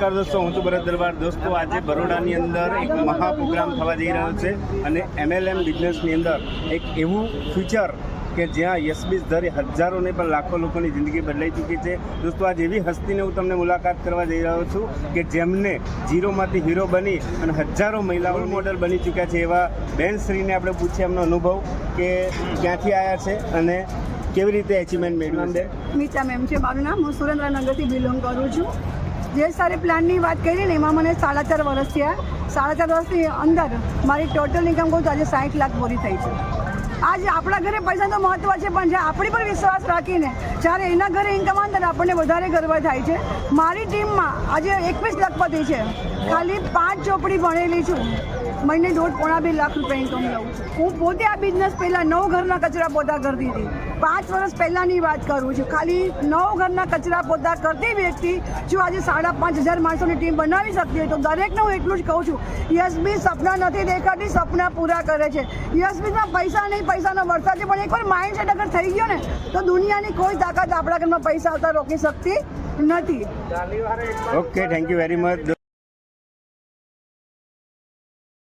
નમસ્કાર દોસ્તો, હું છું ભરત દરબાર. દોસ્તો, આજે બરોડાની અંદર એક મહા પ્રોગ્રામ થવા જઈ રહ્યો છે અને MLM બિઝનેસની અંદર એક એવું ફ્યુચર કે જ્યાં યશબીસ ધરી હજારો ને પણ લાખો લોકોની જિંદગી બદલાઈ ચૂકી છે. દોસ્તો, આજ એવી હસ્તીને હું તમને મુલાકાત કરવા જઈ રહ્યો છું કે જેમને ઝીરોમાંથી હીરો બની અને હજારો મહિલાઓ મોડલ બની ચૂક્યા છે. એવા બેનશ્રીને આપણે પૂછીએ એમનો અનુભવ કે ક્યાંથી આવ્યા છે અને કેવી રીતે અચીવમેન્ટ મેળવ્યું છે. મીતા મેમ છે મારું નામ. હું સુરેન્દ્રનગરથી બિલોંગ કરું છું. જે સારી પ્લાનની વાત કરી ને એમાં મને 4.5 વર્ષ થયા. 4.5 વર્ષની અંદર મારી ટોટલ ઇન્કમ કહું તો આજે 60 લાખ પૂરી થઈ છે. આજે આપણા ઘરે પૈસાનું મહત્વ છે, પણ જે આપણી પર વિશ્વાસ રાખીને જ્યારે એના ઘરે ઇન્કમ આવે ત્યારે આપણને વધારે ગર્વ થાય છે. મારી ટીમમાં આજે 21 લખપતિ છે. ખાલી 5 ચોપડી ભણેલી છું. મહિને 1.5-2 લાખ રૂપિયા ઇન્કમ લઉં છું. હું પોતે આ બિઝનેસ પહેલાં 9 ઘરના કચરા પોતા કરતી હતી. 5 વર્ષ પહેલાંની વાત કરું છું. ખાલી 9 ઘરના કચરા પોતા કરતી વ્યક્તિ જો આજે 5,500 માણસોની ટીમ બનાવી શકતી હોય તો દરેકને હું એટલું જ કહું છું, યશબીસ સપના નથી દેખાતી, સપના પૂરા કરે છે. યશબીસમાં પૈસા નહીં, પૈસાનો વરસાદ છે, પણ એકવાર માઇન્ડસેટ અગર થઈ ગયો ને તો દુનિયાની કોઈ તાકાત આપણા ઘરમાં પૈસા આવતા રોકી શકતી નથી. Okay, thank you very much.